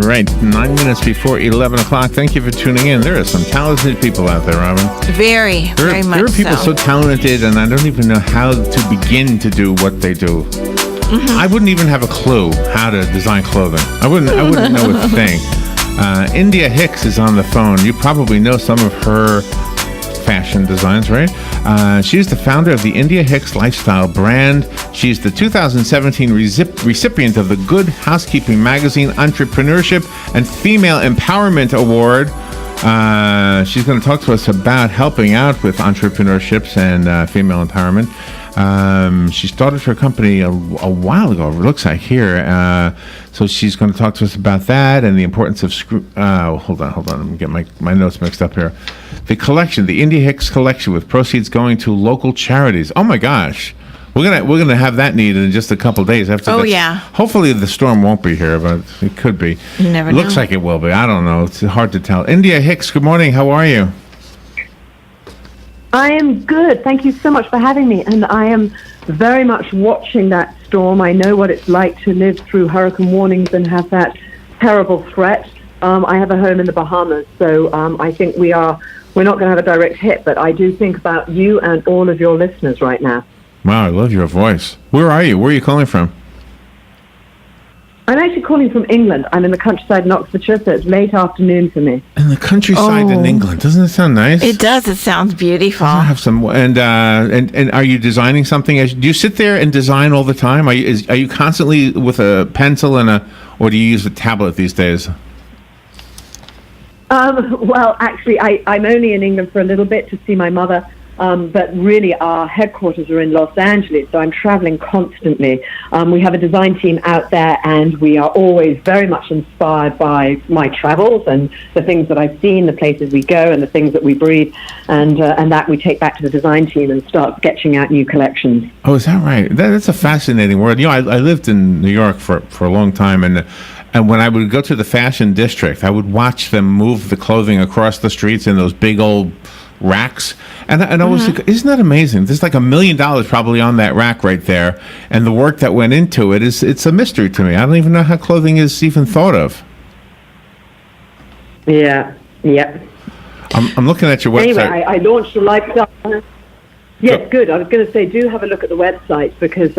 Right, 9 minutes before 11 o'clock. Thank you for tuning in. There are some talented people out there, Robin. Very much so. There are people so talented, and I don't even know how to begin to do what they do. Mm-hmm. I wouldn't even have a clue how to design clothing. I wouldn't know a thing. India Hicks is on the phone. You probably know some of her fashion designs, right? She's the founder of the India Hicks lifestyle brand. She's the 2017 recipient of the Good Housekeeping Magazine Entrepreneurship and Female Empowerment Award. She's going to talk to us about helping out with entrepreneurships and female empowerment. She started her company a while ago, it looks like here. So she's going to talk to us about that and the importance of hold on. Let me get my notes mixed up here. The collection, the India Hicks collection, with proceeds going to local charities. Oh my gosh. We're gonna have that need in just a couple of days. Yeah. Hopefully the storm won't be here, but it could be. You never know. Looks like it will be. I don't know. It's hard to tell. India Hicks, good morning. How are you? I am good. Thank you so much for having me. And I am very much watching that storm. I know what it's like to live through hurricane warnings and have that terrible threat. I have a home in the Bahamas, so I think we're not going to have a direct hit, but I do think about you and all of your listeners right now. Wow, I love your voice. Where are you? Where are you calling from? I'm actually calling from England. I'm in the countryside in Oxfordshire, so it's late afternoon for me. In the countryside in England. Doesn't it sound nice? It does. It sounds beautiful. I have some. And are you designing something? Do you sit there and design all the time? Are you constantly with a pencil or do you use a tablet these days? Well, actually, I'm only in England for a little bit to see my mother. But really our headquarters are in Los Angeles, so I'm traveling constantly. We have a design team out there, and we are always very much inspired by my travels and the things that I've seen, the places we go, and the things that we breathe, and that we take back to the design team and start sketching out new collections. Oh, is that right? That's a fascinating word. I lived in New York for a long time, and when I would go to the fashion district, I would watch them move the clothing across the streets in those big old racks, and I was like, isn't that amazing? There's like $1 million probably on that rack right there, and the work that went into it's a mystery to me. I don't even know how clothing is even thought of. Yeah. I'm looking at your website. Anyway, I launched a lifestyle. Yes, good. I was going to say, do have a look at the website, because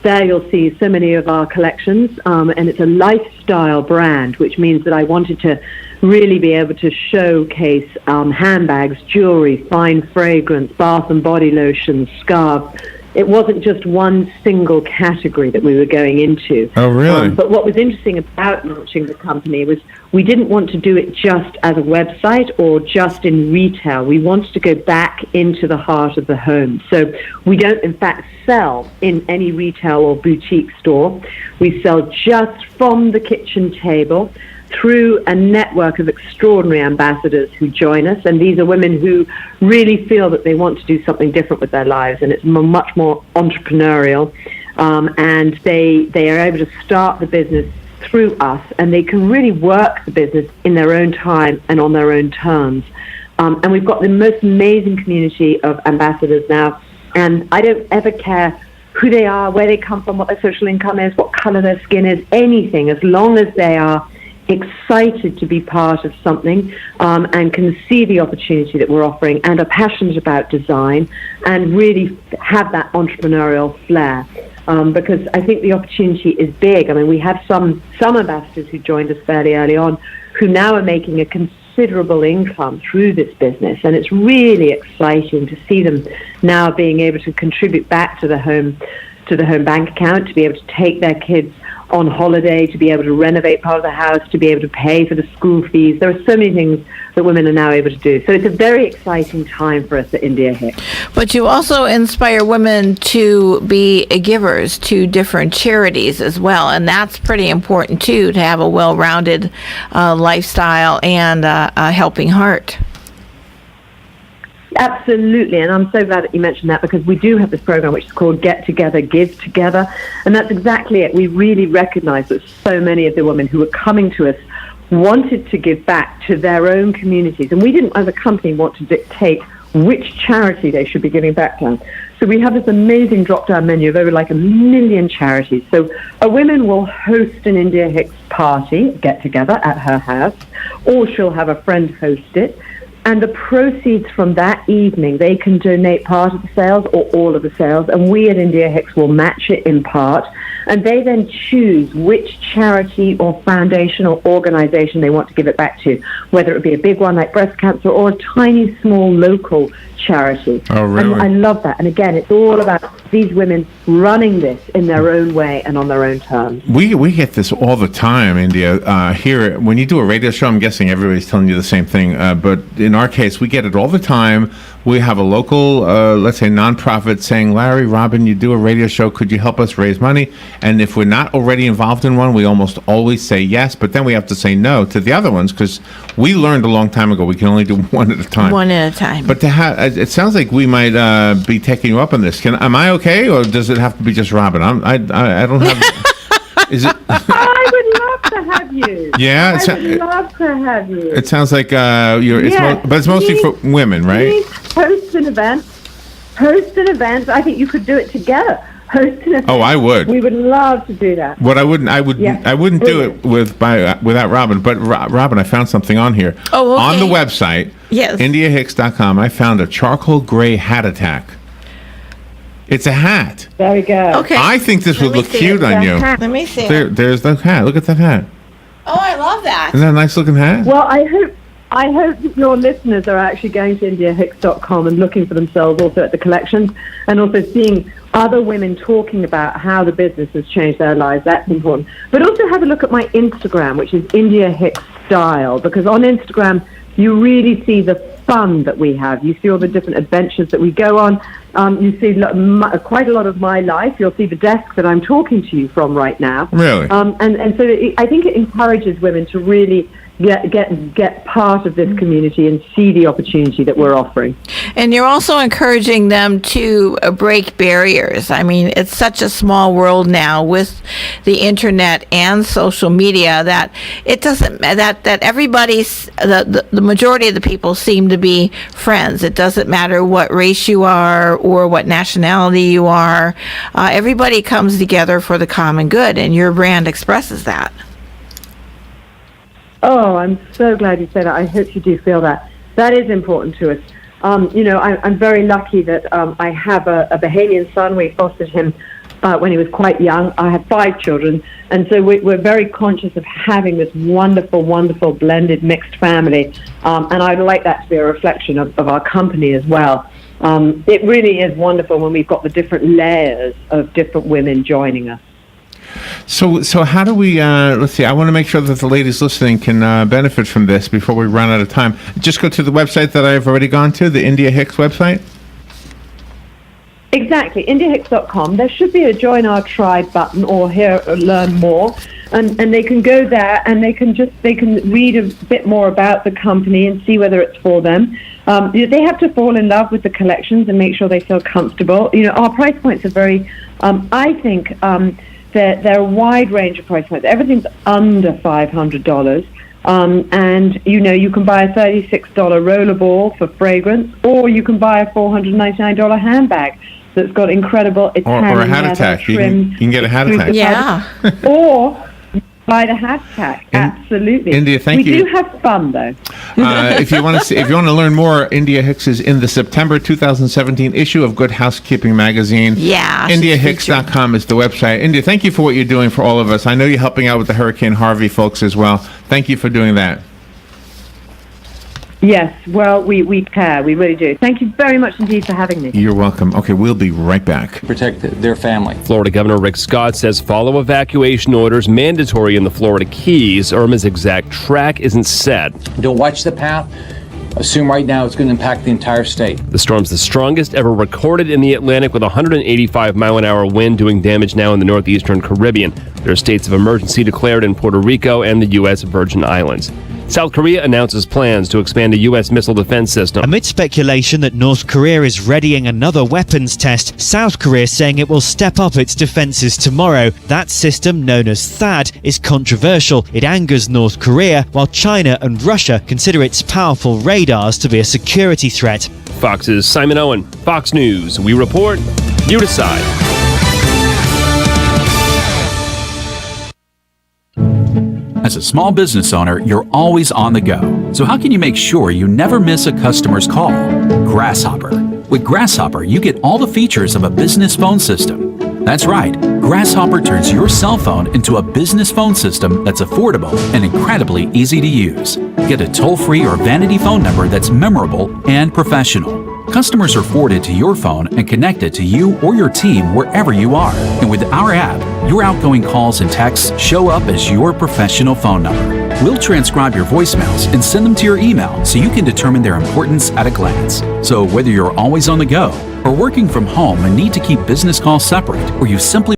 there you'll see so many of our collections, and it's a lifestyle brand, which means that I wanted to really be able to showcase handbags, jewelry, fine fragrance, bath and body lotions, scarves. It wasn't just one single category that we were going into. Oh, really? But what was interesting about launching the company was we didn't want to do it just as a website or just in retail. We wanted to go back into the heart of the home. So we don't, in fact, sell in any retail or boutique store. We sell just from the kitchen table through a network of extraordinary ambassadors who join us. And these are women who really feel that they want to do something different with their lives, and it's much more entrepreneurial. And they are able to start the business through us, and they can really work the business in their own time and on their own terms. And we've got the most amazing community of ambassadors now, and I don't ever care who they are, where they come from, what their social income is, what color their skin is, anything, as long as they are excited to be part of something, and can see the opportunity that we're offering, and are passionate about design, and really have that entrepreneurial flair. Because I think the opportunity is big. I mean, we have some ambassadors who joined us fairly early on who now are making a considerable income through this business, and it's really exciting to see them now being able to contribute back to the home bank account, to be able to take their kids on holiday, to be able to renovate part of the house, to be able to pay for the school fees. There are so many things that women are now able to do. So it's a very exciting time for us at India Hicks. But you also inspire women to be givers to different charities as well, and that's pretty important too, to have a well-rounded lifestyle and a helping heart. Absolutely, and I'm so glad that you mentioned that, because we do have this program which is called Get Together, Give Together, and that's exactly it. We really recognize that so many of the women who were coming to us wanted to give back to their own communities, and we didn't, as a company, want to dictate which charity they should be giving back to. So we have this amazing drop-down menu of over like 1 million charities. So a woman will host an India Hicks party, get-together at her house, or she'll have a friend host it. And the proceeds from that evening, they can donate part of the sales or all of the sales, and we at India Hicks will match it in part. And they then choose which charity or foundation or organization they want to give it back to, whether it be a big one like breast cancer or a tiny, small, local charity. Oh, really? And I love that. And again, it's all about these women running this in their own way and on their own terms. We get this all the time, India. Here, when you do a radio show, I'm guessing everybody's telling you the same thing. But in our case, we get it all the time. We have a local, let's say, nonprofit saying, Larry, Robin, you do a radio show. Could you help us raise money? And if we're not already involved in one, we almost always say yes. But then we have to say no to the other ones because we learned a long time ago we can only do one at a time. One at a time. But to have, it sounds like we might be taking you up on this. Am I okay, or does it have to be just Robin? I don't have. Is it? I would love to have you. Yeah, I would love to have you. It sounds like you're. Yeah, But it's mostly for women, right? Please host an event. Host an event. I think you could do it together. Host an event. Oh, I would. We would love to do that. What I wouldn't do it without Robin. But Robin, I found something on here. Oh, okay. On the website, yes, IndiaHicks.com. I found a charcoal gray hat attack. It's a hat. There we go. Okay. I think this would look cute on you. Let me see it. There's the hat. Look at that hat. Oh, I love that. Isn't that a nice looking hat? Well, I hope that your listeners are actually going to IndiaHicks.com and looking for themselves also at the collections and also seeing other women talking about how the business has changed their lives. That's important. But also have a look at my Instagram, which is India Hicks Style, because on Instagram you really see the fun that we have. You see all the different adventures that we go on. You see quite a lot of my life. You'll see the desk that I'm talking to you from right now. Really? And so I think it encourages women to really get part of this community and see the opportunity that we're offering. And you're also encouraging them to break barriers. I mean, it's such a small world now with the internet and social media that it doesn't that everybody's the majority of the people seem to be friends. It doesn't matter what race you are or what nationality you are. Everybody comes together for the common good, and your brand expresses that. Oh, I'm so glad you said that. I hope you do feel that. That is important to us. I'm very lucky that I have a Bahamian son. We fostered him when he was quite young. I have 5 children, and so we're very conscious of having this wonderful, wonderful blended mixed family. And I'd like that to be a reflection of our company as well. It really is wonderful when we've got the different layers of different women joining us. So how do we, let's see, I want to make sure that the ladies listening can benefit from this before we run out of time. Just go to the website that I've already gone to, the India Hicks website. Exactly, IndiaHicks.com. There should be a Join Our Tribe button or here Learn More. And they can go there and they can read a bit more about the company and see whether it's for them. They have to fall in love with the collections and make sure they feel comfortable. Our price points are very, I think, there are a wide range of price points. Everything's under $500. And, you can buy a $36 rollerball for fragrance, or you can buy a $499 handbag that's got incredible Italian or a hat attack. You can get a hat attack. Yeah. Or buy the hat attack. Absolutely. India, thank you. We do have fun, though. If you want to learn more, India Hicks is in the September 2017 issue of Good Housekeeping magazine. Yeah. IndiaHicks.com is the website. India, thank you for what you're doing for all of us. I know you're helping out with the Hurricane Harvey folks as well. Thank you for doing that. Yes, well, we care. We really do. Thank you very much indeed for having me. You're welcome. Okay, we'll be right back. Protect their family. Florida Governor Rick Scott says follow evacuation orders mandatory in the Florida Keys. Irma's exact track isn't set. Don't watch the path. Assume right now it's going to impact the entire state. The storm's the strongest ever recorded in the Atlantic with 185-mile-an-hour wind doing damage now in the northeastern Caribbean. There are states of emergency declared in Puerto Rico and the U.S. Virgin Islands. South Korea announces plans to expand a U.S. missile defense system. Amid speculation that North Korea is readying another weapons test, South Korea saying it will step up its defenses tomorrow. That system, known as THAAD, is controversial. It angers North Korea, while China and Russia consider its powerful radars to be a security threat. Fox's Simon Owen. Fox News. We report, you decide. As a small business owner, you're always on the go. So how can you make sure you never miss a customer's call? Grasshopper. With Grasshopper, you get all the features of a business phone system. That's right. Grasshopper turns your cell phone into a business phone system that's affordable and incredibly easy to use. Get a toll-free or vanity phone number that's memorable and professional. Customers are forwarded to your phone and connected to you or your team wherever you are. And with our app, your outgoing calls and texts show up as your professional phone number. We'll transcribe your voicemails and send them to your email so you can determine their importance at a glance. So whether you're always on the go or working from home and need to keep business calls separate, or you simply